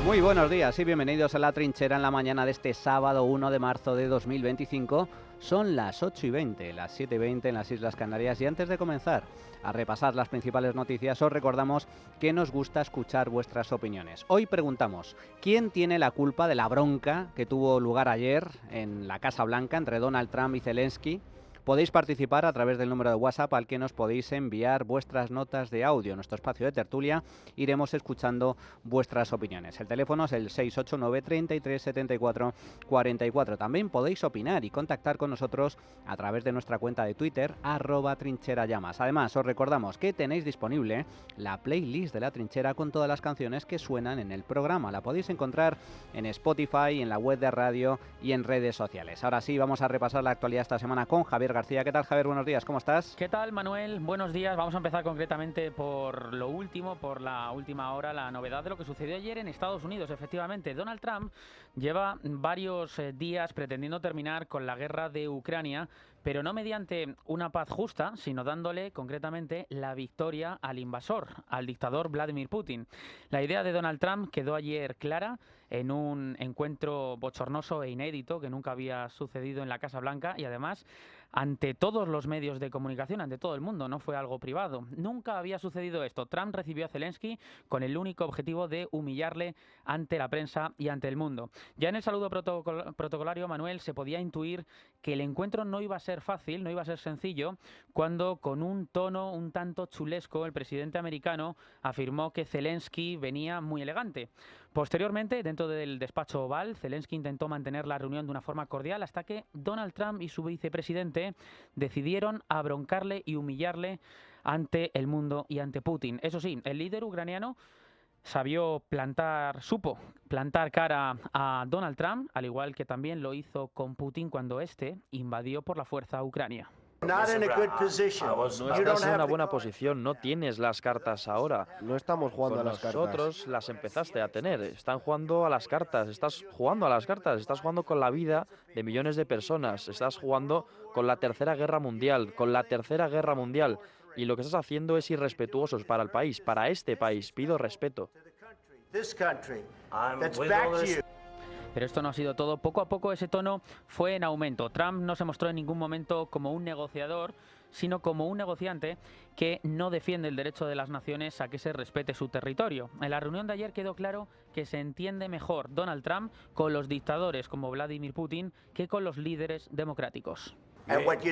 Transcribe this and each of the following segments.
Muy buenos días y bienvenidos a La Trinchera en la mañana de este sábado 1 de marzo de 2025. Son las 8:20, las 7:20 en las Islas Canarias y antes de comenzar a repasar las principales noticias os recordamos que nos gusta escuchar vuestras opiniones. Hoy preguntamos, ¿quién tiene la culpa de la bronca que tuvo lugar ayer en la Casa Blanca entre Donald Trump y Zelensky? Podéis participar a través del número de WhatsApp al que nos podéis enviar vuestras notas de audio. En nuestro espacio de tertulia iremos escuchando vuestras opiniones. El teléfono es el 689 33 74 44. También podéis opinar y contactar con nosotros a través de nuestra cuenta de Twitter, @trincherallamas. Además, os recordamos que tenéis disponible la playlist de La Trinchera con todas las canciones que suenan en el programa. La podéis encontrar en Spotify, en la web de radio y en redes sociales. Ahora sí, vamos a repasar la actualidad esta semana con Javier García. ¿Qué tal, Javier? Buenos días, ¿cómo estás? ¿Qué tal, Manuel? Buenos días. Vamos a empezar concretamente por lo último, por la última hora, la novedad de lo que sucedió ayer en Estados Unidos. Efectivamente, Donald Trump lleva varios días pretendiendo terminar con la guerra de Ucrania, pero no mediante una paz justa, sino dándole concretamente la victoria al invasor, al dictador Vladimir Putin. La idea de Donald Trump quedó ayer clara en un encuentro bochornoso e inédito que nunca había sucedido en la Casa Blanca y además ante todos los medios de comunicación, ante todo el mundo, no fue algo privado. Nunca había sucedido esto. Trump recibió a Zelensky con el único objetivo de humillarle ante la prensa y ante el mundo. Ya en el saludo protocolario, Manuel, se podía intuir que el encuentro no iba a ser fácil, no iba a ser sencillo, cuando con un tono un tanto chulesco el presidente americano afirmó que Zelensky venía muy elegante. Posteriormente, dentro del despacho oval, Zelensky intentó mantener la reunión de una forma cordial hasta que Donald Trump y su vicepresidente decidieron abroncarle y humillarle ante el mundo y ante Putin. Eso sí, el líder ucraniano supo plantar cara a Donald Trump, al igual que también lo hizo con Putin cuando éste invadió por la fuerza a Ucrania. No estás en una buena posición, no tienes las cartas ahora. No estamos jugando a las cartas. Nosotros las empezaste a tener. Están jugando a las cartas, estás jugando a las cartas, estás jugando con la vida de millones de personas, estás jugando con la Tercera Guerra Mundial, Y lo que estás haciendo es irrespetuoso para el país, para este país. Pido respeto. Pero esto no ha sido todo. Poco a poco ese tono fue en aumento. Trump no se mostró en ningún momento como un negociador, sino como un negociante que no defiende el derecho de las naciones a que se respete su territorio. En la reunión de ayer quedó claro que se entiende mejor Donald Trump con los dictadores como Vladimir Putin que con los líderes democráticos. Lo que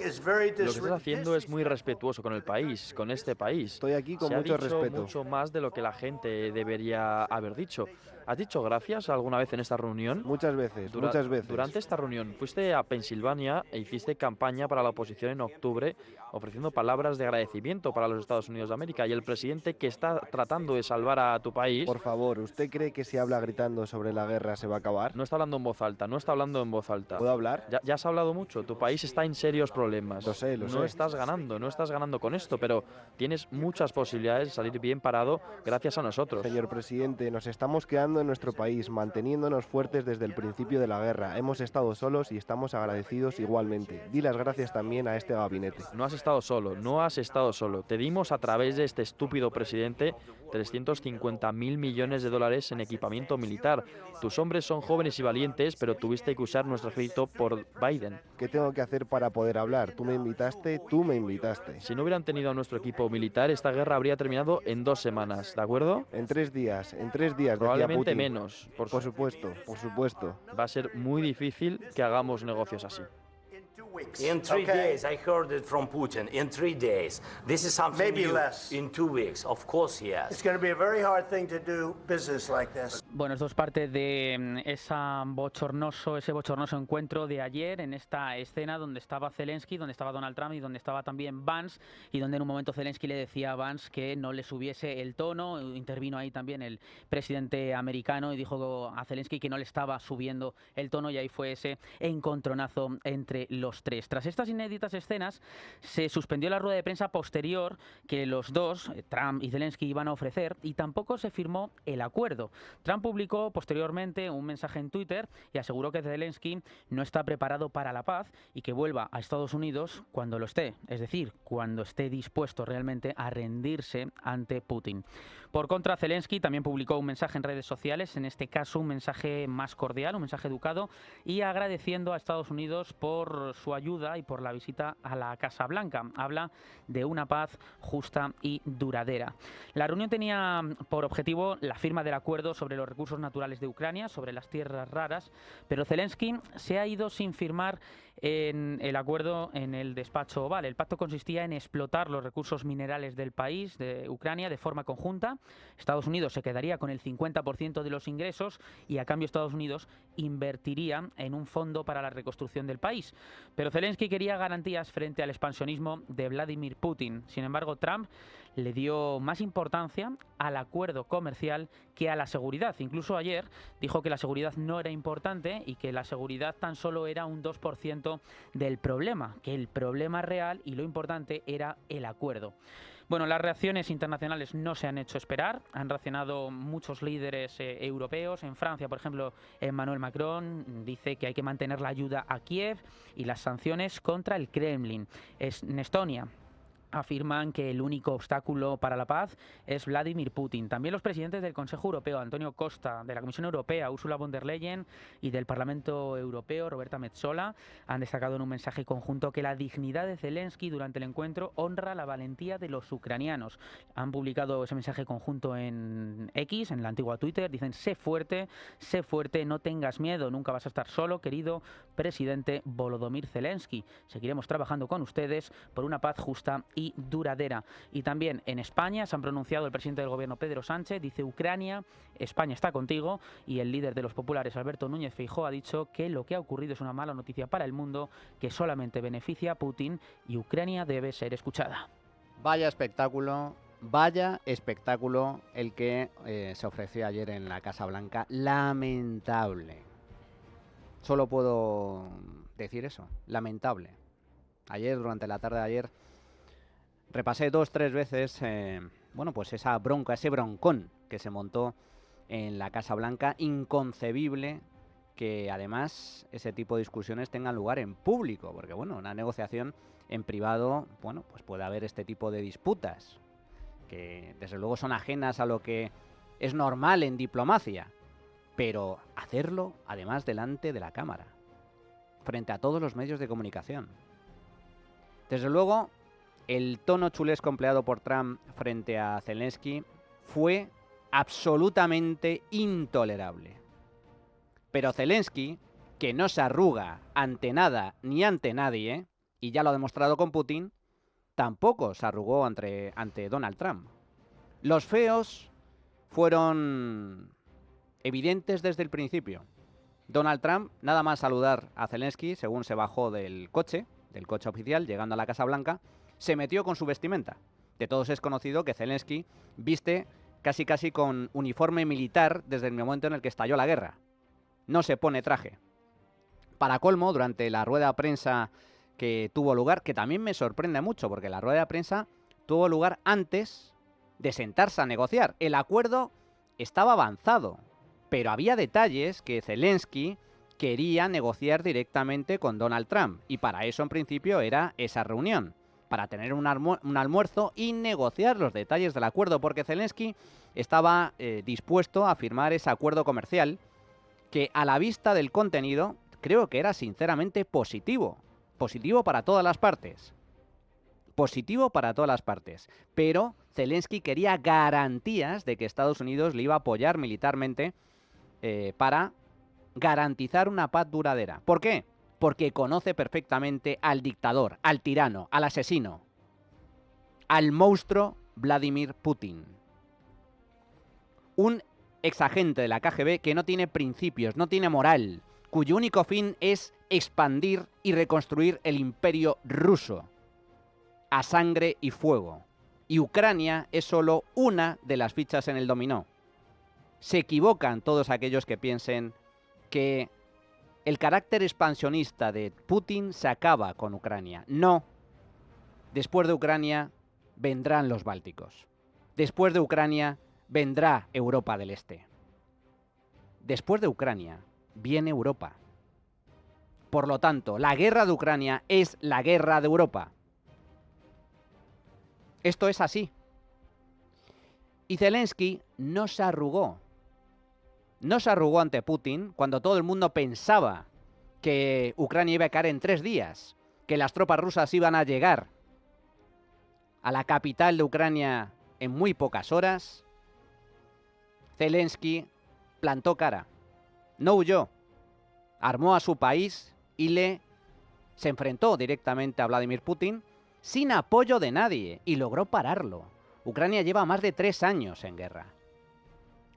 estás haciendo es muy respetuoso con el país, con este país. Estoy aquí con Se mucho ha dicho respeto. mucho más de lo que la gente debería haber dicho. ¿Has dicho gracias alguna vez en esta reunión? Muchas veces. Durante esta reunión fuiste a Pensilvania e hiciste campaña para la oposición en octubre, ofreciendo palabras de agradecimiento para los Estados Unidos de América y el presidente que está tratando de salvar a tu país. Por favor, ¿usted cree que si habla gritando sobre la guerra se va a acabar? No está hablando en voz alta, no está hablando en voz alta. ¿Puedo hablar? Ya has hablado mucho, tu país está en serios problemas. Lo sé. No estás ganando con esto, pero tienes muchas posibilidades de salir bien parado gracias a nosotros. Señor presidente, nos estamos quedando en nuestro país, manteniéndonos fuertes desde el principio de la guerra. Hemos estado solos y estamos agradecidos igualmente. Di las gracias también a este gabinete. No has estado solo. Te dimos a través de este estúpido presidente 350.000 millones de dólares en equipamiento militar. Tus hombres son jóvenes y valientes, pero tuviste que usar nuestro ejército por Biden. ¿Qué tengo que hacer para poder hablar? Tú me invitaste. Si no hubieran tenido a nuestro equipo militar, esta guerra habría terminado en 2 semanas, ¿de acuerdo? En 3 días, Probablemente decía Putin. menos. Por supuesto. Va a ser muy difícil que hagamos negocios así. In 3 days, I heard it from Putin. In 3 days, this is something Maybe new. less. In 2 weeks, of course, yes. It's going to be a very hard thing to do business like this. Bueno, esto es parte de ese bochornoso encuentro de ayer en esta escena donde estaba Zelensky, donde estaba Donald Trump y donde estaba también Vance, y donde en un momento Zelensky le decía a Vance que no le subiese el tono. Intervino ahí también el presidente americano y dijo a Zelensky que no le estaba subiendo el tono, y ahí fue ese encontronazo entre los tres. Tras estas inéditas escenas se suspendió la rueda de prensa posterior que los dos, Trump y Zelensky, iban a ofrecer, y tampoco se firmó el acuerdo. Trump publicó posteriormente un mensaje en Twitter y aseguró que Zelensky no está preparado para la paz y que vuelva a Estados Unidos cuando lo esté, es decir, cuando esté dispuesto realmente a rendirse ante Putin. Por contra, Zelensky también publicó un mensaje en redes sociales, en este caso un mensaje más cordial, un mensaje educado, y agradeciendo a Estados Unidos por su ayuda y por la visita a la Casa Blanca. Habla de una paz justa y duradera. La reunión tenía por objetivo la firma del acuerdo sobre los recursos naturales de Ucrania, sobre las tierras raras, pero Zelensky se ha ido sin firmar en el acuerdo en el despacho Oval. El pacto consistía en explotar los recursos minerales del país, de Ucrania, de forma conjunta. Estados Unidos se quedaría con el 50% de los ingresos y a cambio Estados Unidos invertiría en un fondo para la reconstrucción del país. Pero Zelensky quería garantías frente al expansionismo de Vladimir Putin. Sin embargo, Trump le dio más importancia al acuerdo comercial que a la seguridad. Incluso ayer dijo que la seguridad no era importante y que la seguridad tan solo era un 2% del problema, que el problema real y lo importante era el acuerdo. Bueno, las reacciones internacionales no se han hecho esperar. Han reaccionado muchos líderes europeos. En Francia, por ejemplo, Emmanuel Macron dice que hay que mantener la ayuda a Kiev y las sanciones contra el Kremlin. En Estonia afirman que el único obstáculo para la paz es Vladimir Putin. También los presidentes del Consejo Europeo, Antonio Costa, de la Comisión Europea, Ursula von der Leyen, y del Parlamento Europeo, Roberta Metsola, han destacado en un mensaje conjunto que la dignidad de Zelensky durante el encuentro honra la valentía de los ucranianos. Han publicado ese mensaje conjunto en X, en la antigua Twitter. Dicen: sé fuerte, no tengas miedo, nunca vas a estar solo, querido presidente Volodymyr Zelensky. Seguiremos trabajando con ustedes por una paz justa y duradera. Y también en España se han pronunciado el presidente del gobierno, Pedro Sánchez, dice: Ucrania, España está contigo, y el líder de los populares, Alberto Núñez Feijóo, ha dicho que lo que ha ocurrido es una mala noticia para el mundo, que solamente beneficia a Putin y Ucrania debe ser escuchada. Vaya espectáculo el que se ofreció ayer en la Casa Blanca. Lamentable. Solo puedo decir eso, lamentable. Ayer, durante la tarde de ayer, repasé 2-3 veces, pues esa bronca, ese broncón que se montó en la Casa Blanca. Inconcebible que además ese tipo de discusiones tengan lugar en público, porque una negociación en privado, pues puede haber este tipo de disputas, que desde luego son ajenas a lo que es normal en diplomacia, pero hacerlo además delante de la cámara, frente a todos los medios de comunicación. Desde luego, el tono chulesco empleado por Trump frente a Zelensky fue absolutamente intolerable. Pero Zelensky, que no se arruga ante nada ni ante nadie, y ya lo ha demostrado con Putin, tampoco se arrugó ante Donald Trump. Los feos fueron evidentes desde el principio. Donald Trump, nada más saludar a Zelensky, según se bajó del coche oficial, llegando a la Casa Blanca, se metió con su vestimenta. De todos es conocido que Zelensky viste casi con uniforme militar desde el momento en el que estalló la guerra. No se pone traje. Para colmo, durante la rueda de prensa que tuvo lugar, que también me sorprende mucho, porque la rueda de prensa tuvo lugar antes de sentarse a negociar. El acuerdo estaba avanzado, pero había detalles que Zelensky quería negociar directamente con Donald Trump, y para eso en principio era esa reunión, para tener un almuerzo y negociar los detalles del acuerdo, porque Zelensky estaba dispuesto a firmar ese acuerdo comercial que, a la vista del contenido, creo que era sinceramente positivo para todas las partes. Pero Zelensky quería garantías de que Estados Unidos le iba a apoyar militarmente para garantizar una paz duradera. ¿Por qué? Porque conoce perfectamente al dictador, al tirano, al asesino, al monstruo Vladimir Putin. Un exagente de la KGB que no tiene principios, no tiene moral, cuyo único fin es expandir y reconstruir el imperio ruso a sangre y fuego. Y Ucrania es solo una de las fichas en el dominó. Se equivocan todos aquellos que piensen que el carácter expansionista de Putin se acaba con Ucrania. No. Después de Ucrania vendrán los bálticos. Después de Ucrania vendrá Europa del Este. Después de Ucrania viene Europa. Por lo tanto, la guerra de Ucrania es la guerra de Europa. Esto es así. Y Zelensky no se arrugó. No se arrugó ante Putin cuando todo el mundo pensaba que Ucrania iba a caer en 3 días, que las tropas rusas iban a llegar a la capital de Ucrania en muy pocas horas. Zelensky plantó cara, no huyó, armó a su país y se enfrentó directamente a Vladimir Putin sin apoyo de nadie y logró pararlo. Ucrania lleva más de 3 años en guerra.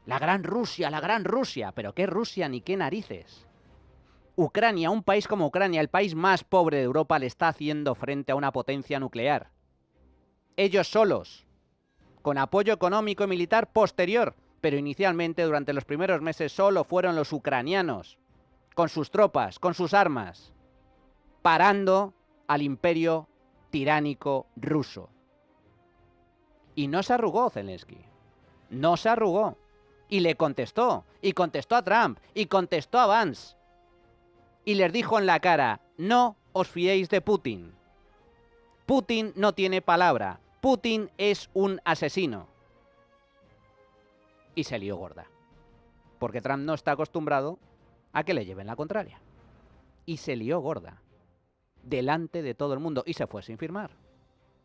La gran Rusia, pero ¿qué Rusia ni qué narices? Ucrania, un país como Ucrania, el país más pobre de Europa, le está haciendo frente a una potencia nuclear. Ellos solos, con apoyo económico y militar posterior, pero inicialmente durante los primeros meses solo fueron los ucranianos, con sus tropas, con sus armas, parando al imperio tiránico ruso. Y no se arrugó Zelensky, no se arrugó. Y le contestó, y contestó a Trump, y contestó a Vance. Y les dijo en la cara, no os fiéis de Putin. Putin no tiene palabra. Putin es un asesino. Y se lió gorda. Porque Trump no está acostumbrado a que le lleven la contraria. Y se lió gorda. Delante de todo el mundo. Y se fue sin firmar.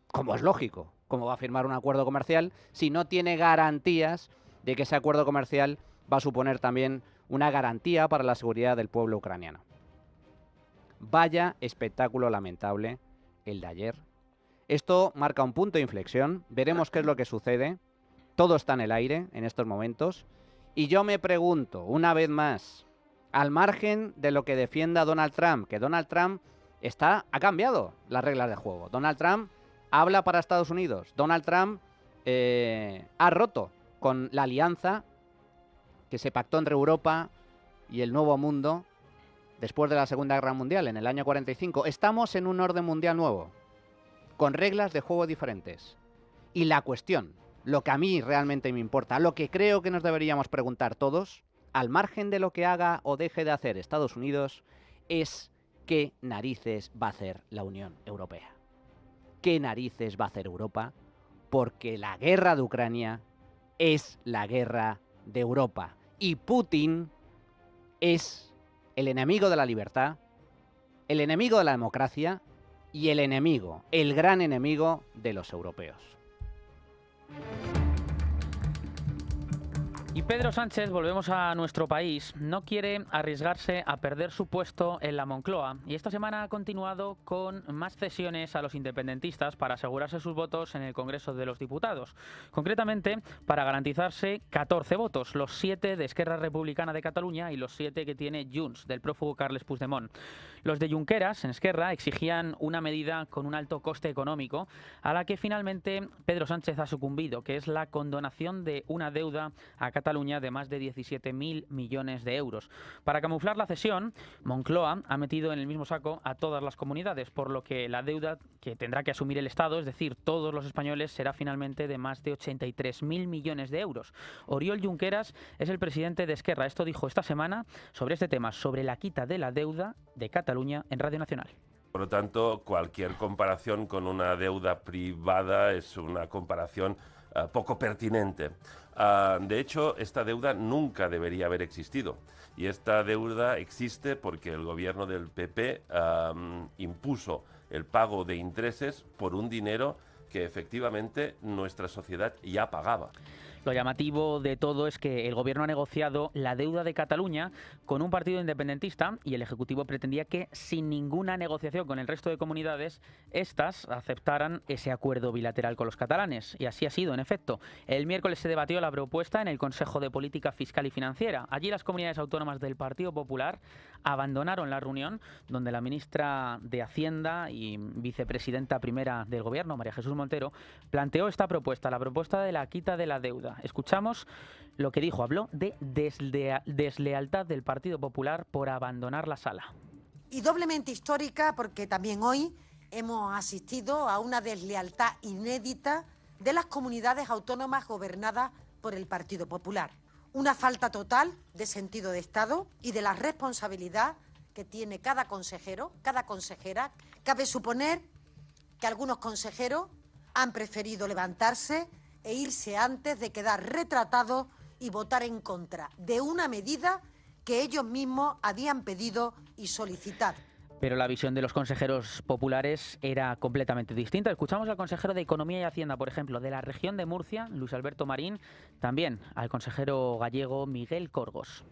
Como es lógico. ¿Cómo va a firmar un acuerdo comercial si no tiene garantías de que ese acuerdo comercial va a suponer también una garantía para la seguridad del pueblo ucraniano? Vaya espectáculo lamentable el de ayer. Esto marca un punto de inflexión. Veremos qué es lo que sucede. Todo está en el aire en estos momentos. Y yo me pregunto, una vez más, al margen de lo que defienda Donald Trump, que Donald Trump ha cambiado las reglas de juego. Donald Trump habla para Estados Unidos. Donald Trump ha roto con la alianza que se pactó entre Europa y el Nuevo Mundo después de la Segunda Guerra Mundial, en el año 45. Estamos en un orden mundial nuevo, con reglas de juego diferentes. Y la cuestión, lo que a mí realmente me importa, lo que creo que nos deberíamos preguntar todos, al margen de lo que haga o deje de hacer Estados Unidos, es qué narices va a hacer la Unión Europea. ¿Qué narices va a hacer Europa? Porque la guerra de Ucrania es la guerra de Europa. Y Putin es el enemigo de la libertad, el enemigo de la democracia y el enemigo, el gran enemigo de los europeos. Y Pedro Sánchez, volvemos a nuestro país, no quiere arriesgarse a perder su puesto en la Moncloa y esta semana ha continuado con más cesiones a los independentistas para asegurarse sus votos en el Congreso de los Diputados. Concretamente, para garantizarse 14 votos, los 7 de Esquerra Republicana de Cataluña y los 7 que tiene Junts, del prófugo Carles Puigdemont. Los de Junqueras, en Esquerra, exigían una medida con un alto coste económico a la que finalmente Pedro Sánchez ha sucumbido, que es la condonación de una deuda a Cataluña de más de 17.000 millones de euros. Para camuflar la cesión, Moncloa ha metido en el mismo saco a todas las comunidades, por lo que la deuda que tendrá que asumir el Estado, es decir, todos los españoles, será finalmente de más de 83.000 millones de euros. Oriol Junqueras es el presidente de Esquerra. Esto dijo esta semana sobre este tema, sobre la quita de la deuda de Cataluña en Radio Nacional. Por lo tanto, cualquier comparación con una deuda privada es una comparación poco pertinente. De hecho, esta deuda nunca debería haber existido. Y esta deuda existe porque el gobierno del PP impuso el pago de intereses por un dinero que efectivamente nuestra sociedad ya pagaba. Lo llamativo de todo es que el Gobierno ha negociado la deuda de Cataluña con un partido independentista y el Ejecutivo pretendía que, sin ninguna negociación con el resto de comunidades, éstas aceptaran ese acuerdo bilateral con los catalanes. Y así ha sido, en efecto. El miércoles se debatió la propuesta en el Consejo de Política Fiscal y Financiera. Allí las comunidades autónomas del Partido Popular abandonaron la reunión, donde la ministra de Hacienda y vicepresidenta primera del Gobierno, María Jesús Montero, planteó esta propuesta, la propuesta de la quita de la deuda. Escuchamos lo que dijo, habló de deslealtad del Partido Popular por abandonar la sala. Y doblemente histórica porque también hoy hemos asistido a una deslealtad inédita de las comunidades autónomas gobernadas por el Partido Popular. Una falta total de sentido de Estado y de la responsabilidad que tiene cada consejero, cada consejera. Cabe suponer que algunos consejeros han preferido levantarse e irse antes de quedar retratados y votar en contra de una medida que ellos mismos habían pedido y solicitado. Pero la visión de los consejeros populares era completamente distinta. Escuchamos al consejero de Economía y Hacienda, por ejemplo, de la región de Murcia, Luis Alberto Marín, también al consejero gallego Miguel Corgos.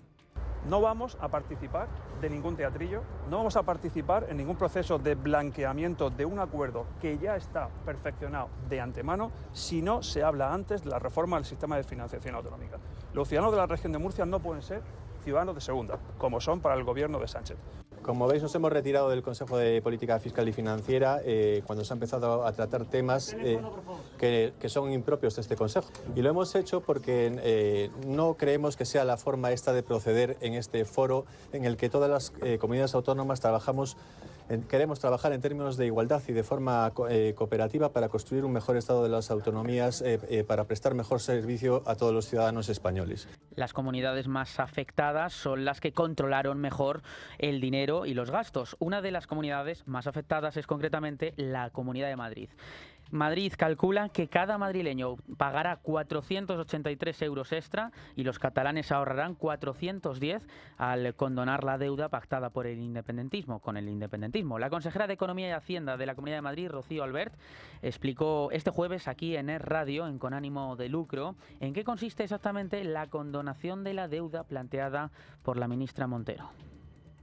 No vamos a participar de ningún teatrillo, no vamos a participar en ningún proceso de blanqueamiento de un acuerdo que ya está perfeccionado de antemano si no se habla antes de la reforma del sistema de financiación autonómica. Los ciudadanos de la región de Murcia no pueden ser ciudadanos de segunda, como son para el gobierno de Sánchez. Como veis, nos hemos retirado del Consejo de Política Fiscal y Financiera cuando se ha empezado a tratar temas que son impropios de este Consejo. Y lo hemos hecho porque no creemos que sea la forma esta de proceder en este foro en el que todas las comunidades autónomas queremos trabajar en términos de igualdad y de forma cooperativa para construir un mejor estado de las autonomías, para prestar mejor servicio a todos los ciudadanos españoles. Las comunidades más afectadas son las que controlaron mejor el dinero y los gastos. Una de las comunidades más afectadas es concretamente la Comunidad de Madrid. Madrid calcula que cada madrileño pagará 483 euros extra y los catalanes ahorrarán 410 al condonar la deuda pactada por el independentismo, con el independentismo. La consejera de Economía y Hacienda de la Comunidad de Madrid, Rocío Albert, explicó este jueves aquí en Es Radio, en Con Ánimo de Lucro, en qué consiste exactamente la condonación de la deuda planteada por la ministra Montero.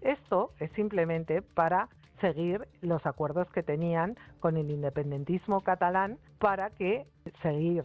Esto es simplemente para seguir los acuerdos que tenían con el independentismo catalán para que seguir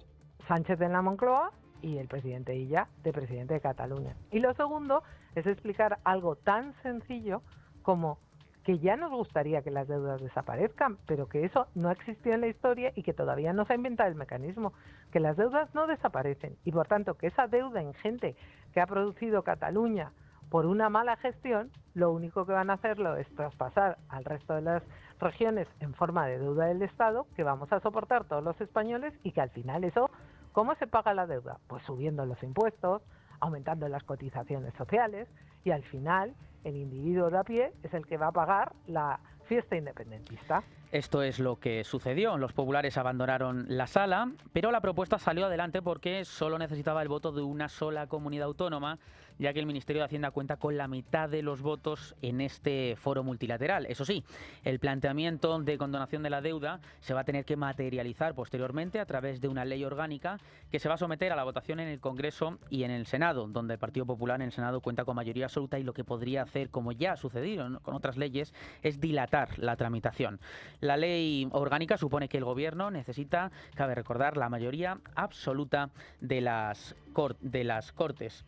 Sánchez en la Moncloa y el presidente Illa de presidente de Cataluña. Y lo segundo es explicar algo tan sencillo como que ya nos gustaría que las deudas desaparezcan, pero que eso no existió en la historia y que todavía no se ha inventado el mecanismo, que las deudas no desaparecen y por tanto que esa deuda ingente que ha producido Cataluña por una mala gestión, lo único que van a hacerlo es traspasar al resto de las regiones en forma de deuda del Estado, que vamos a soportar todos los españoles y que al final eso, ¿cómo se paga la deuda? Pues subiendo los impuestos, aumentando las cotizaciones sociales y al final el individuo de a pie es el que va a pagar la fiesta independentista. Esto es lo que sucedió. Los populares abandonaron la sala, pero la propuesta salió adelante porque solo necesitaba el voto de una sola comunidad autónoma, ya que el Ministerio de Hacienda cuenta con la mitad de los votos en este foro multilateral. Eso sí, el planteamiento de condonación de la deuda se va a tener que materializar posteriormente a través de una ley orgánica que se va a someter a la votación en el Congreso y en el Senado, donde el Partido Popular en el Senado cuenta con mayoría absoluta y lo que podría hacer, como ya ha sucedido con otras leyes, es dilatar la tramitación. La ley orgánica supone que el Gobierno necesita, cabe recordar, la mayoría absoluta de las Cortes.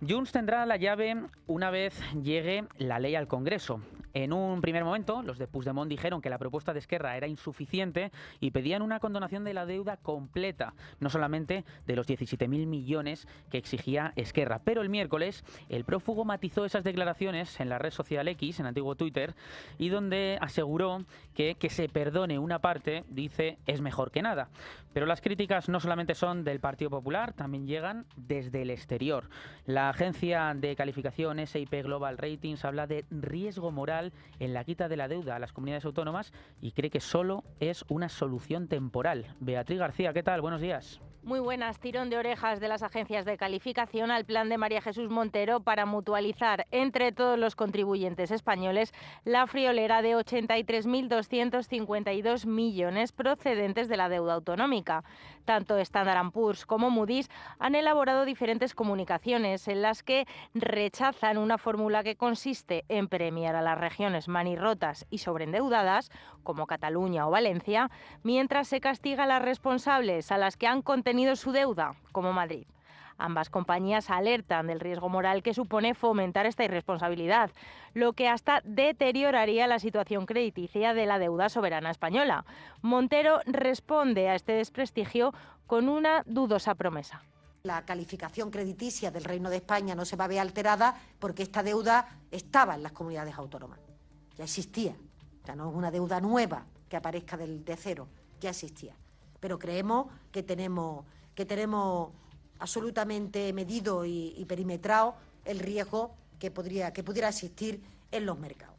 Junts tendrá la llave una vez llegue la ley al Congreso. En un primer momento, los de Puigdemont dijeron que la propuesta de Esquerra era insuficiente y pedían una condonación de la deuda completa, no solamente de los 17.000 millones que exigía Esquerra. Pero el miércoles, el prófugo matizó esas declaraciones en la red social X, en antiguo Twitter, y donde aseguró que se perdone una parte, dice, es mejor que nada. Pero las críticas no solamente son del Partido Popular, también llegan desde el exterior. La agencia de calificación S&P Global Ratings habla de riesgo moral en la quita de la deuda a las comunidades autónomas y cree que solo es una solución temporal. Beatriz García, ¿qué tal? Buenos días. Muy buenas, tirón de orejas de las agencias de calificación al plan de María Jesús Montero para mutualizar entre todos los contribuyentes españoles la friolera de 83.252 millones procedentes de la deuda autonómica. Tanto Standard & Poor's como Moody's han elaborado diferentes comunicaciones en las que rechazan una fórmula que consiste en premiar a las regiones manirrotas y sobreendeudadas, como Cataluña o Valencia, mientras se castiga a las responsables, a las que han contenido su deuda, como Madrid. Ambas compañías alertan del riesgo moral que supone fomentar esta irresponsabilidad, lo que hasta deterioraría la situación crediticia de la deuda soberana española. Montero responde a este desprestigio con una dudosa promesa. La calificación crediticia del Reino de España no se va a ver alterada porque esta deuda estaba en las comunidades autónomas. Ya existía. O sea, no es una deuda nueva que aparezca de cero, ya existía. Pero creemos que tenemos absolutamente medido y perimetrado el riesgo que pudiera existir en los mercados.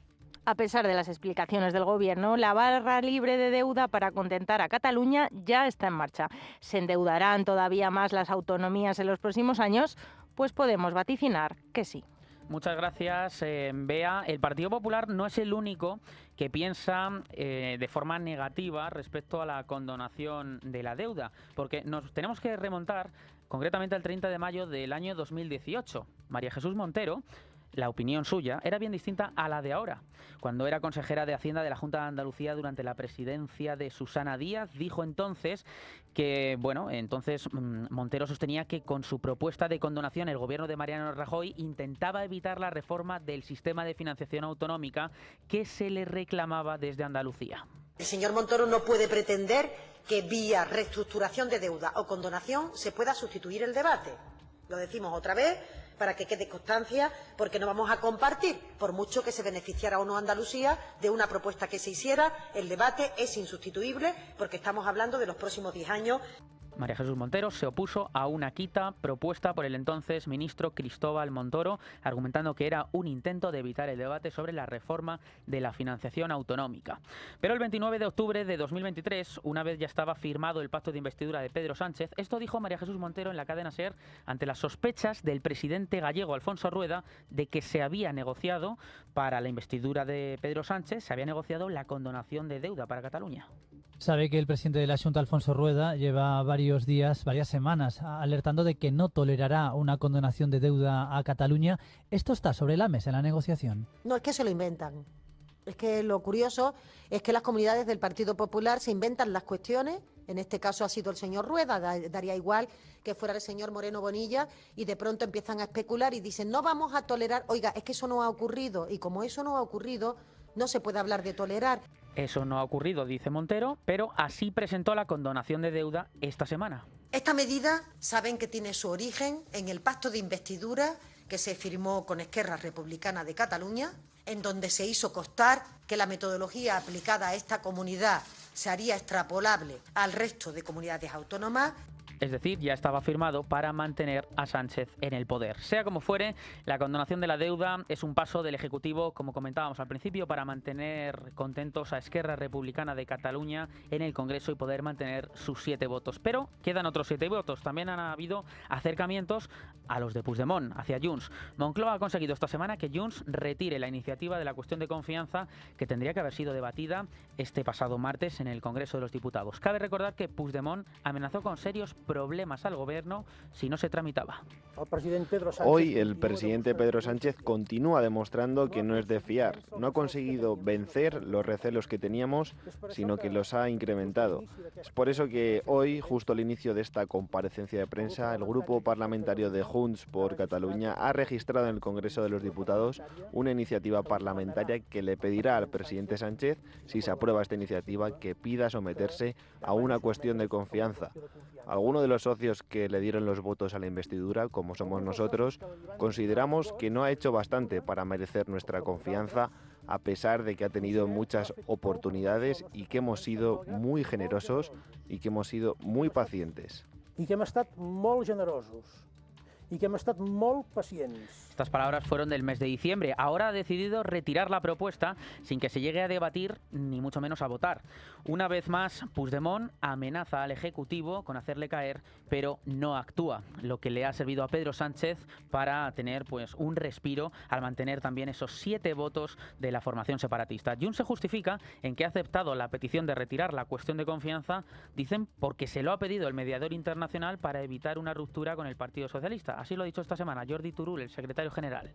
A pesar de las explicaciones del Gobierno, la barra libre de deuda para contentar a Cataluña ya está en marcha. ¿Se endeudarán todavía más las autonomías en los próximos años? Pues podemos vaticinar que sí. Muchas gracias, Bea. El Partido Popular no es el único que piensa de forma negativa respecto a la condonación de la deuda, porque nos tenemos que remontar concretamente al 30 de mayo del año 2018. María Jesús Montero, la opinión suya era bien distinta a la de ahora. Cuando era consejera de Hacienda de la Junta de Andalucía durante la presidencia de Susana Díaz, dijo entonces que, Montero sostenía que con su propuesta de condonación el gobierno de Mariano Rajoy intentaba evitar la reforma del sistema de financiación autonómica que se le reclamaba desde Andalucía. El señor Montoro no puede pretender que vía reestructuración de deuda o condonación se pueda sustituir el debate. Lo decimos otra vez para que quede constancia, porque no vamos a compartir, por mucho que se beneficiara o no Andalucía de una propuesta que se hiciera, el debate es insustituible porque estamos hablando de los próximos 10 años. María Jesús Montero se opuso a una quita propuesta por el entonces ministro Cristóbal Montoro, argumentando que era un intento de evitar el debate sobre la reforma de la financiación autonómica. Pero el 29 de octubre de 2023, una vez ya estaba firmado el pacto de investidura de Pedro Sánchez, esto dijo María Jesús Montero en la cadena SER ante las sospechas del presidente gallego Alfonso Rueda de que se había negociado para la investidura de Pedro Sánchez, se había negociado la condonación de deuda para Cataluña. Sabe que el presidente de la Xunta, Alfonso Rueda, lleva varias semanas alertando de que no tolerará una condonación de deuda a Cataluña. ¿Esto está sobre la mesa en la negociación? No, es que se lo inventan. Es que lo curioso es que las comunidades del Partido Popular se inventan las cuestiones. En este caso ha sido el señor Rueda, daría igual que fuera el señor Moreno Bonilla, y de pronto empiezan a especular y dicen no vamos a tolerar. Oiga, es que eso no ha ocurrido, y como eso no ha ocurrido, no se puede hablar de tolerar. Eso no ha ocurrido, dice Montero, pero así presentó la condonación de deuda esta semana. Esta medida saben que tiene su origen en el pacto de investidura que se firmó con Esquerra Republicana de Cataluña, en donde se hizo constar que la metodología aplicada a esta comunidad se haría extrapolable al resto de comunidades autónomas. Es decir, ya estaba firmado para mantener a Sánchez en el poder. Sea como fuere, la condonación de la deuda es un paso del Ejecutivo, como comentábamos al principio, para mantener contentos a Esquerra Republicana de Cataluña en el Congreso y poder mantener sus 7 votos. Pero quedan otros 7 votos. También han habido acercamientos a los de Puigdemont, hacia Junts. Moncloa ha conseguido esta semana que Junts retire la iniciativa de la cuestión de confianza que tendría que haber sido debatida este pasado martes en el Congreso de los Diputados. Cabe recordar que Puigdemont amenazó con serios problemas al gobierno si no se tramitaba. Hoy el presidente Pedro Sánchez continúa demostrando que no es de fiar. No ha conseguido vencer los recelos que teníamos, sino que los ha incrementado. Es por eso que hoy, justo al inicio de esta comparecencia de prensa, el grupo parlamentario de Junts por Cataluña ha registrado en el Congreso de los Diputados una iniciativa parlamentaria que le pedirá al presidente Sánchez, si se aprueba esta iniciativa, que pida someterse a una cuestión de confianza. Algunos de los socios que le dieron los votos a la investidura, como somos nosotros, consideramos que no ha hecho bastante para merecer nuestra confianza, a pesar de que ha tenido muchas oportunidades y que hemos sido muy generosos y que hemos sido muy pacientes. I que hem estat molt generosos y que hem estat molt pacients. Estas palabras fueron del mes de diciembre. Ahora ha decidido retirar la propuesta sin que se llegue a debatir ni mucho menos a votar. Una vez más, Puigdemont amenaza al Ejecutivo con hacerle caer, pero no actúa, lo que le ha servido a Pedro Sánchez para tener un respiro al mantener también esos 7 votos de la formación separatista. Junts se justifica en que ha aceptado la petición de retirar la cuestión de confianza, dicen, porque se lo ha pedido el mediador internacional para evitar una ruptura con el Partido Socialista. Así lo ha dicho esta semana Jordi Turull, el secretario general.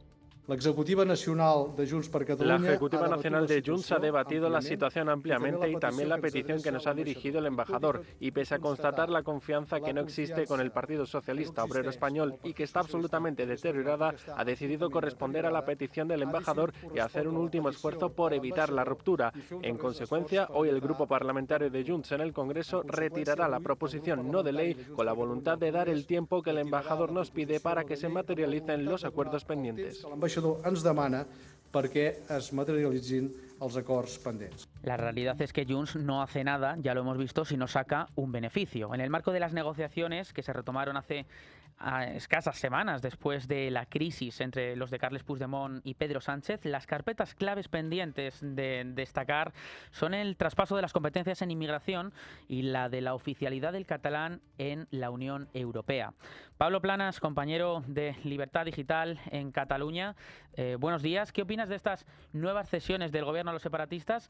La Ejecutiva Nacional de Junts ha debatido la situación ampliamente y también la petición que nos ha dirigido el embajador, y pese a constatar la confianza que no existe con el Partido Socialista Obrero Español y que está absolutamente deteriorada, ha decidido corresponder a la petición del embajador y hacer un último esfuerzo por evitar la ruptura. En consecuencia, hoy el grupo parlamentario de Junts en el Congreso retirará la proposición no de ley con la voluntad de dar el tiempo que el embajador nos pide para que se materialicen los acuerdos pendientes. Ens demana perquè es materialitzin els acords pendents. La realidad es que Junts no hace nada, ya lo hemos visto, si no saca un beneficio. En el marco de las negociaciones que se retomaron hace a escasas semanas después de la crisis entre los de Carles Puigdemont y Pedro Sánchez, las carpetas claves pendientes de destacar son el traspaso de las competencias en inmigración y la de la oficialidad del catalán en la Unión Europea. Pablo Planas, compañero de Libertad Digital en Cataluña, buenos días. ¿Qué opinas de estas nuevas cesiones del gobierno a los separatistas?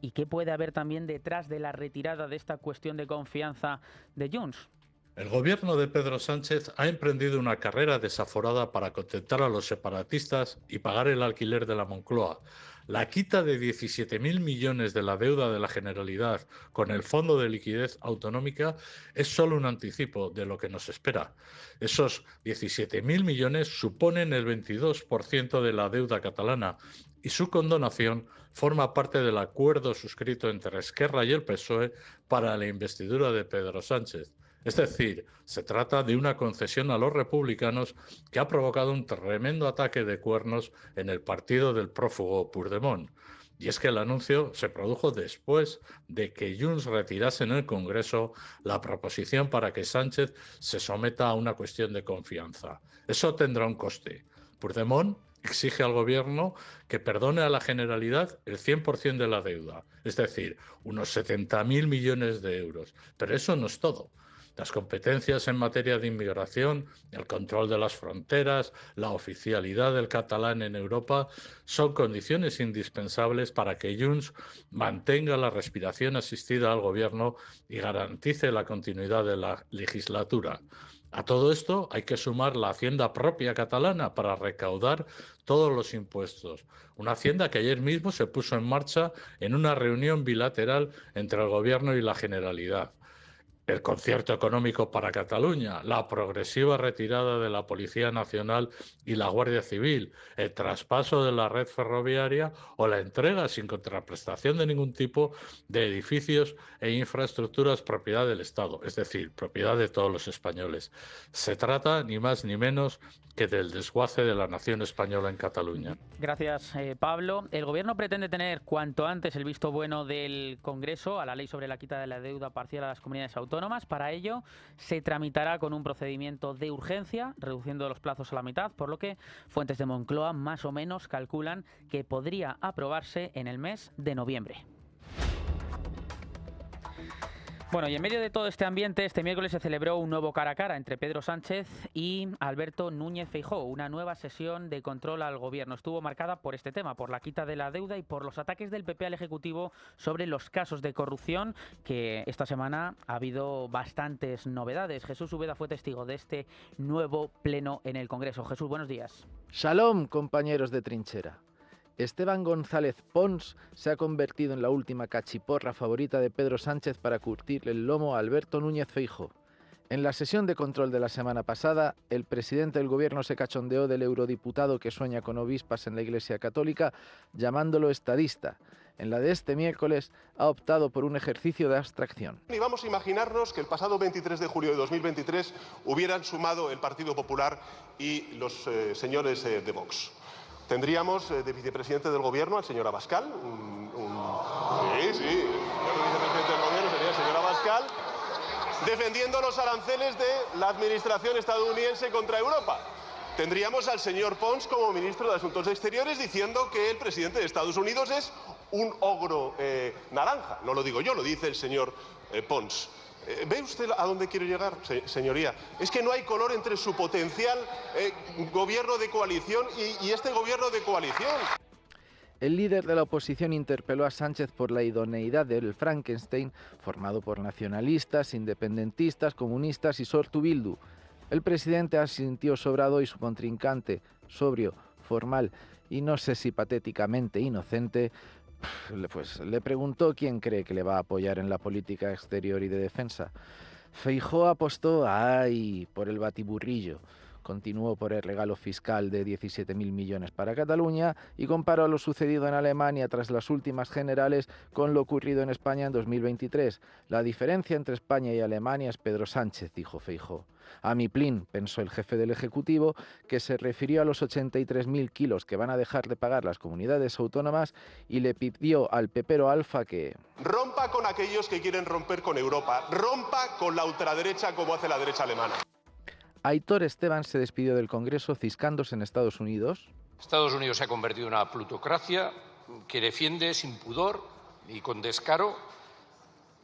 ¿Y qué puede haber también detrás de la retirada de esta cuestión de confianza de Junts? El gobierno de Pedro Sánchez ha emprendido una carrera desaforada para contentar a los separatistas y pagar el alquiler de la Moncloa. La quita de 17.000 millones de la deuda de la Generalidad con el Fondo de Liquidez Autonómica es solo un anticipo de lo que nos espera. Esos 17.000 millones suponen el 22% de la deuda catalana y su condonación forma parte del acuerdo suscrito entre Esquerra y el PSOE para la investidura de Pedro Sánchez. Es decir, se trata de una concesión a los republicanos que ha provocado un tremendo ataque de cuernos en el partido del prófugo Puigdemont. Y es que el anuncio se produjo después de que Junts retirase en el Congreso la proposición para que Sánchez se someta a una cuestión de confianza. Eso tendrá un coste. Puigdemont exige al gobierno que perdone a la Generalidad el 100% de la deuda, es decir, unos 70.000 millones de euros. Pero eso no es todo. Las competencias en materia de inmigración, el control de las fronteras, la oficialidad del catalán en Europa son condiciones indispensables para que Junts mantenga la respiración asistida al gobierno y garantice la continuidad de la legislatura. A todo esto hay que sumar la hacienda propia catalana para recaudar todos los impuestos. Una hacienda que ayer mismo se puso en marcha en una reunión bilateral entre el gobierno y la Generalidad. El concierto económico para Cataluña, la progresiva retirada de la Policía Nacional y la Guardia Civil, el traspaso de la red ferroviaria o la entrega sin contraprestación de ningún tipo de edificios e infraestructuras propiedad del Estado, es decir, propiedad de todos los españoles. Se trata ni más ni menos que del desguace de la nación española en Cataluña. Gracias, Pablo. El Gobierno pretende tener cuanto antes el visto bueno del Congreso a la ley sobre la quita de la deuda parcial a las comunidades autónomas. Para ello, se tramitará con un procedimiento de urgencia, reduciendo los plazos a la mitad, por lo que fuentes de Moncloa más o menos calculan que podría aprobarse en el mes de noviembre. Bueno, y en medio de todo este ambiente, este miércoles se celebró un nuevo cara a cara entre Pedro Sánchez y Alberto Núñez Feijóo, una nueva sesión de control al gobierno. Estuvo marcada por este tema, por la quita de la deuda y por los ataques del PP al Ejecutivo sobre los casos de corrupción, que esta semana ha habido bastantes novedades. Jesús Úbeda fue testigo de este nuevo pleno en el Congreso. Jesús, buenos días. Shalom, compañeros de trinchera. Esteban González Pons se ha convertido en la última cachiporra favorita de Pedro Sánchez para curtirle el lomo a Alberto Núñez Feijóo. En la sesión de control de la semana pasada, el presidente del gobierno se cachondeó del eurodiputado que sueña con ovispas en la Iglesia Católica, llamándolo estadista. En la de este miércoles ha optado por un ejercicio de abstracción. Y vamos a imaginarnos que el pasado 23 de julio de 2023 hubieran sumado el Partido Popular y los señores de Vox. Tendríamos de vicepresidente del gobierno al señor Abascal. El vicepresidente del gobierno sería el señor Abascal, defendiendo los aranceles de la administración estadounidense contra Europa. Tendríamos al señor Pons como ministro de Asuntos Exteriores diciendo que el presidente de Estados Unidos es un ogro naranja. No lo digo yo, lo dice el señor Pons. ¿Ve usted a dónde quiero llegar, señoría? Es que no hay color entre su potencial gobierno de coalición y este gobierno de coalición. El líder de la oposición interpeló a Sánchez por la idoneidad del Frankenstein formado por nacionalistas, independentistas, comunistas y Sortu Bildu. El presidente asintió sobrado y su contrincante, sobrio, formal y no sé si patéticamente inocente, pues le preguntó quién cree que le va a apoyar en la política exterior y de defensa. Feijóo apostó por el batiburrillo, continuó por el regalo fiscal de 17.000 millones para Cataluña y comparó lo sucedido en Alemania tras las últimas generales con lo ocurrido en España en 2023. La diferencia entre España y Alemania es Pedro Sánchez, dijo Feijóo. A mi plin, pensó el jefe del Ejecutivo, que se refirió a los 83.000 kilos que van a dejar de pagar las comunidades autónomas y le pidió al pepero Alfa que rompa con aquellos que quieren romper con Europa, rompa con la ultraderecha como hace la derecha alemana. Aitor Esteban se despidió del Congreso ciscándose en Estados Unidos. Estados Unidos se ha convertido en una plutocracia que defiende sin pudor y con descaro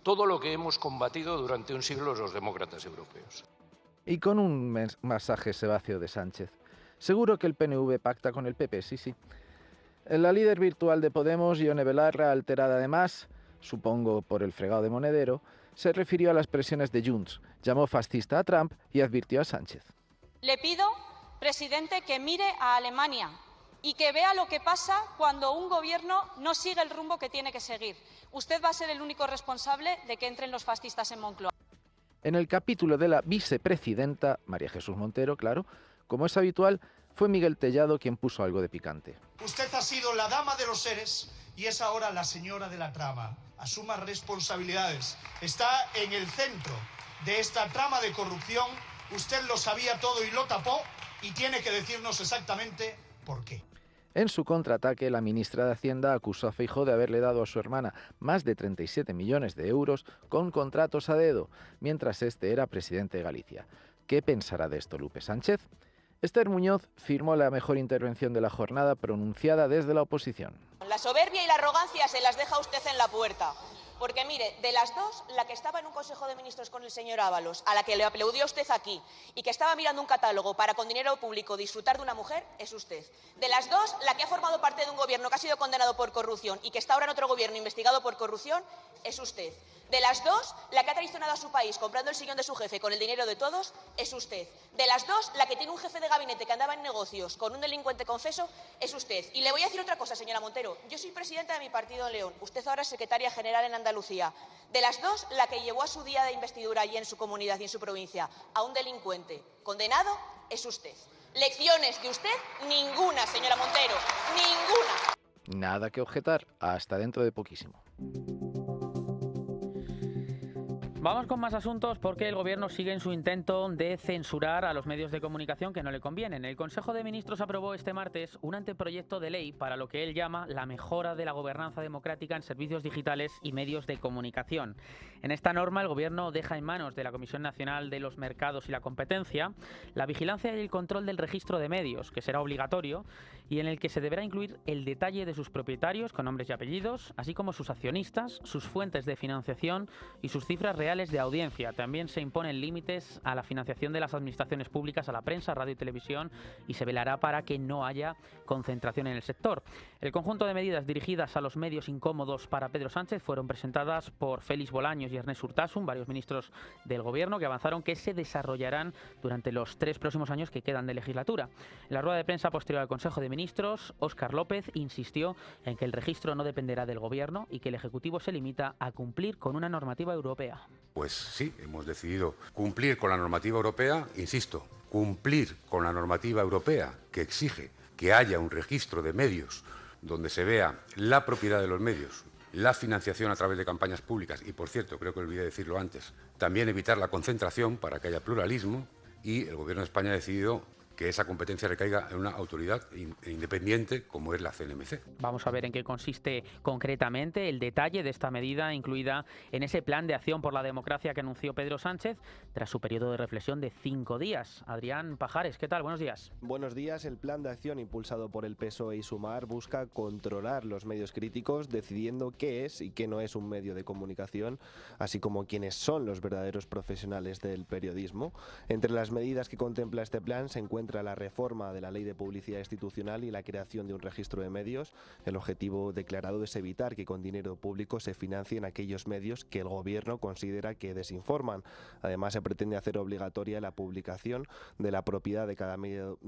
todo lo que hemos combatido durante un siglo los demócratas europeos. Y con un masaje sebáceo de Sánchez. Seguro que el PNV pacta con el PP, sí. La líder virtual de Podemos, Ione Belarra, alterada además, supongo por el fregado de Monedero, se refirió a las presiones de Junts, llamó fascista a Trump y advirtió a Sánchez. Le pido, presidente, que mire a Alemania y que vea lo que pasa cuando un gobierno no sigue el rumbo que tiene que seguir. Usted va a ser el único responsable de que entren los fascistas en Moncloa. En el capítulo de la vicepresidenta, María Jesús Montero, claro, como es habitual, fue Miguel Tellado quien puso algo de picante. Usted ha sido la dama de los seres y es ahora la señora de la trama. Asuma responsabilidades. Está en el centro de esta trama de corrupción. Usted lo sabía todo y lo tapó y tiene que decirnos exactamente por qué. En su contraataque, la ministra de Hacienda acusó a Feijóo de haberle dado a su hermana más de 37 millones de euros con contratos a dedo, mientras este era presidente de Galicia. ¿Qué pensará de esto Lupe Sánchez? Esther Muñoz firmó la mejor intervención de la jornada pronunciada desde la oposición. La soberbia y la arrogancia se las deja usted en la puerta. Porque mire, de las dos, la que estaba en un Consejo de Ministros con el señor Ábalos, a la que le aplaudió usted aquí, y que estaba mirando un catálogo para con dinero público disfrutar de una mujer, es usted. De las dos, la que ha formado parte de un gobierno que ha sido condenado por corrupción y que está ahora en otro gobierno investigado por corrupción, es usted. De las dos, la que ha traicionado a su país comprando el sillón de su jefe con el dinero de todos, es usted. De las dos, la que tiene un jefe de gabinete que andaba en negocios con un delincuente confeso, es usted. Y le voy a decir otra cosa, señora Montero. Yo soy presidenta de mi partido en León. Usted ahora es secretaria general en Andalucía. De las dos, la que llevó a su día de investidura allí en su comunidad y en su provincia a un delincuente condenado, es usted. Lecciones de usted, ninguna, señora Montero. Ninguna. Nada que objetar. Hasta dentro de poquísimo. Vamos con más asuntos porque el Gobierno sigue en su intento de censurar a los medios de comunicación que no le convienen. El Consejo de Ministros aprobó este martes un anteproyecto de ley para lo que él llama la mejora de la gobernanza democrática en servicios digitales y medios de comunicación. En esta norma, el Gobierno deja en manos de la Comisión Nacional de los Mercados y la Competencia la vigilancia y el control del registro de medios, que será obligatorio y en el que se deberá incluir el detalle de sus propietarios con nombres y apellidos, así como sus accionistas, sus fuentes de financiación y sus cifras reales de audiencia. También se imponen límites a la financiación de las administraciones públicas a la prensa, radio y televisión y se velará para que no haya concentración en el sector. El conjunto de medidas dirigidas a los medios incómodos para Pedro Sánchez fueron presentadas por Félix Bolaños y Ernest Urtasun, varios ministros del Gobierno, que avanzaron que se desarrollarán durante los 3 próximos años que quedan de legislatura. En la rueda de prensa posterior al Consejo de Ministros, Óscar López insistió en que el registro no dependerá del Gobierno y que el Ejecutivo se limita a cumplir con una normativa europea. Pues sí, hemos decidido cumplir con la normativa europea, insisto, cumplir con la normativa europea que exige que haya un registro de medios donde se vea la propiedad de los medios, la financiación a través de campañas públicas y, por cierto, creo que olvidé decirlo antes, también evitar la concentración para que haya pluralismo y el Gobierno de España ha decidido que esa competencia recaiga en una autoridad independiente como es la CNMC. Vamos a ver en qué consiste concretamente el detalle de esta medida incluida en ese plan de acción por la democracia que anunció Pedro Sánchez tras su periodo de reflexión de 5 días. Adrián Pajares, ¿qué tal? Buenos días. Buenos días. El plan de acción impulsado por el PSOE y Sumar busca controlar los medios críticos, decidiendo qué es y qué no es un medio de comunicación, así como quiénes son los verdaderos profesionales del periodismo. Entre las medidas que contempla este plan se encuentra la reforma de la Ley de Publicidad Institucional y la creación de un registro de medios. El objetivo declarado es evitar que con dinero público se financien aquellos medios que el Gobierno considera que desinforman. Además, se pretende hacer obligatoria la publicación de la propiedad de cada medio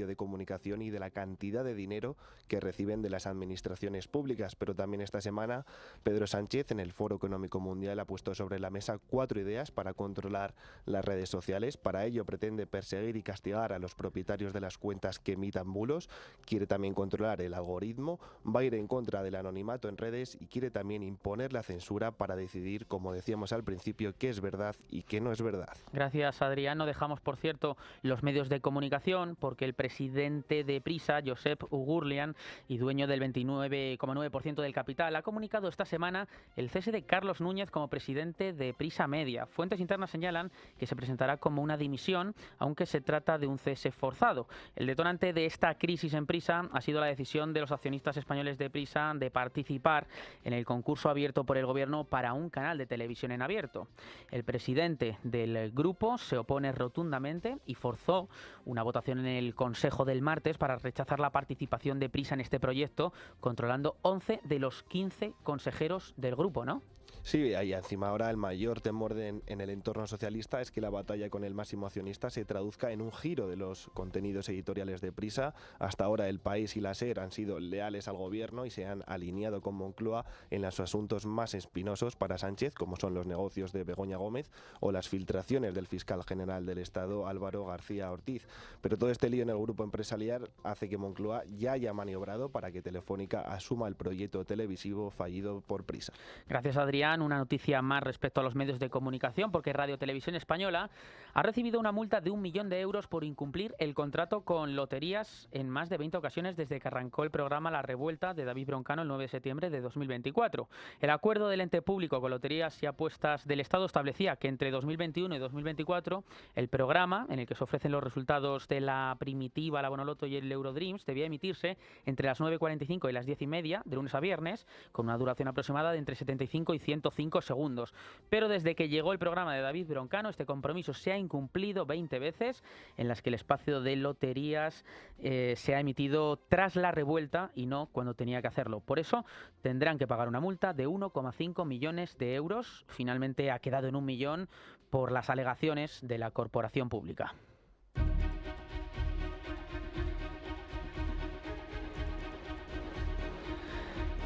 de comunicación y de la cantidad de dinero que reciben de las administraciones públicas. Pero también esta semana Pedro Sánchez en el Foro Económico Mundial ha puesto sobre la mesa 4 ideas para controlar las redes sociales. Para ello pretende perseguir y castigar a los los propietarios de las cuentas que emitan bulos, quiere también controlar el algoritmo, va a ir en contra del anonimato en redes y quiere también imponer la censura para decidir, como decíamos al principio, qué es verdad y qué no es verdad. Gracias, Adrián. No dejamos, por cierto, los medios de comunicación, porque el presidente de Prisa, Josep Ugurlian, y dueño del 29,9% del capital, ha comunicado esta semana el cese de Carlos Núñez como presidente de Prisa Media. Fuentes internas señalan que se presentará como una dimisión, aunque se trata de un cese forzado. El detonante de esta crisis en Prisa ha sido la decisión de los accionistas españoles de Prisa de participar en el concurso abierto por el gobierno para un canal de televisión en abierto. El presidente del grupo se opone rotundamente y forzó una votación en el Consejo del martes para rechazar la participación de Prisa en este proyecto, controlando 11 de los 15 consejeros del grupo, ¿no? Sí, y encima ahora el mayor temor en el entorno socialista es que la batalla con el máximo accionista se traduzca en un giro de los contenidos editoriales de Prisa. Hasta ahora El País y la SER han sido leales al gobierno y se han alineado con Moncloa en los asuntos más espinosos para Sánchez, como son los negocios de Begoña Gómez o las filtraciones del fiscal general del Estado, Álvaro García Ortiz. Pero todo este lío en el grupo empresarial hace que Moncloa ya haya maniobrado para que Telefónica asuma el proyecto televisivo fallido por Prisa. Gracias, Adrián. Una noticia más respecto a los medios de comunicación, porque Radio Televisión Española ha recibido una multa de 1 millón de euros por incumplir el contrato con loterías en más de 20 ocasiones desde que arrancó el programa La Revuelta de David Broncano el 9 de septiembre de 2024. El acuerdo del ente público con loterías y apuestas del Estado establecía que entre 2021 y 2024 el programa, en el que se ofrecen los resultados de la Primitiva, la Bonoloto y el Eurodreams, debía emitirse entre las 9:45 y las 10:30 de lunes a viernes, con una duración aproximada de entre 75 y 105 segundos. Pero desde que llegó el programa de David Broncano, este compromiso se ha incumplido 20 veces, en las que el espacio de loterías se ha emitido tras La Revuelta y no cuando tenía que hacerlo. Por eso tendrán que pagar una multa de 1,5 millones de euros. Finalmente ha quedado en 1 millón por las alegaciones de la corporación pública.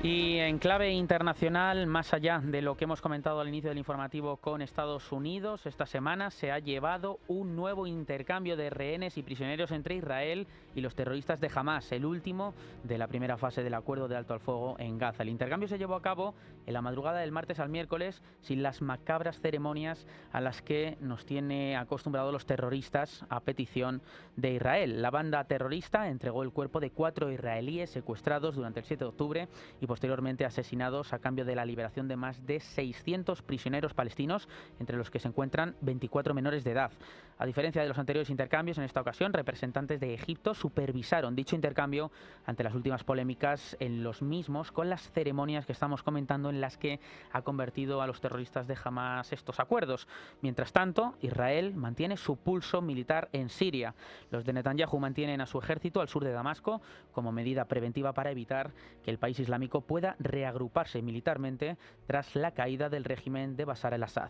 Y en clave internacional, más allá de lo que hemos comentado al inicio del informativo con Estados Unidos, esta semana se ha llevado un nuevo intercambio de rehenes y prisioneros entre Israel y los terroristas de Hamás, el último de la primera fase del acuerdo de alto al fuego en Gaza. El intercambio se llevó a cabo en la madrugada del martes al miércoles, sin las macabras ceremonias a las que nos tiene acostumbrados los terroristas a petición de Israel. La banda terrorista entregó el cuerpo de 4 israelíes secuestrados durante el 7 de octubre y posteriormente asesinados a cambio de la liberación de más de 600 prisioneros palestinos, entre los que se encuentran 24 menores de edad. A diferencia de los anteriores intercambios, en esta ocasión representantes de Egipto supervisaron dicho intercambio ante las últimas polémicas en los mismos, con las ceremonias que estamos comentando en las que ha convertido a los terroristas de Hamás estos acuerdos. Mientras tanto, Israel mantiene su pulso militar en Siria. Los de Netanyahu mantienen a su ejército al sur de Damasco como medida preventiva para evitar que el país islámico pueda reagruparse militarmente tras la caída del régimen de Bashar al-Assad.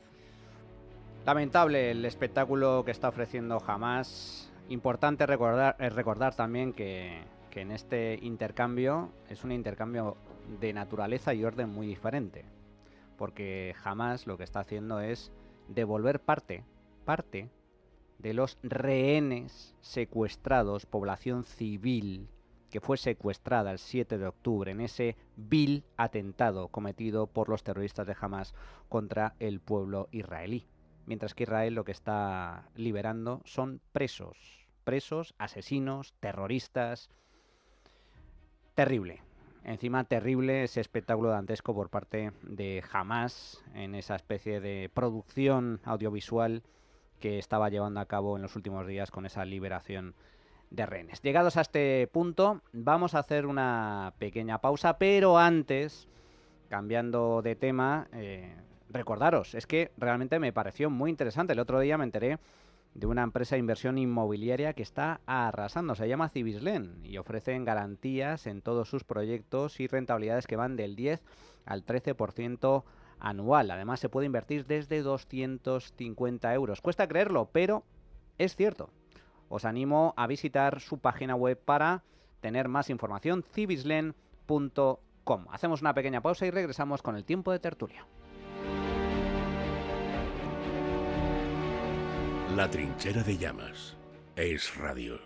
Lamentable el espectáculo que está ofreciendo Hamás. Importante recordar también que en este intercambio es un intercambio de naturaleza y orden muy diferente, porque Hamás lo que está haciendo es devolver parte de los rehenes secuestrados, población civil que fue secuestrada el 7 de octubre en ese vil atentado cometido por los terroristas de Hamás contra el pueblo israelí. Mientras que Israel lo que está liberando son presos, asesinos, terroristas. Terrible. Encima terrible ese espectáculo dantesco por parte de Hamás en esa especie de producción audiovisual que estaba llevando a cabo en los últimos días con esa liberación de rehenes. Llegados a este punto, vamos a hacer una pequeña pausa, pero antes, cambiando de tema, recordaros, es que realmente me pareció muy interesante. El otro día me enteré de una empresa de inversión inmobiliaria que está arrasando, se llama Cibislen, y ofrecen garantías en todos sus proyectos y rentabilidades que van del 10 al 13% anual. Además, se puede invertir desde 250 euros. Cuesta creerlo, pero es cierto. Os animo a visitar su página web para tener más información, cibislen.com. Hacemos una pequeña pausa y regresamos con el tiempo de tertulia. La trinchera de llamas. Es Radio.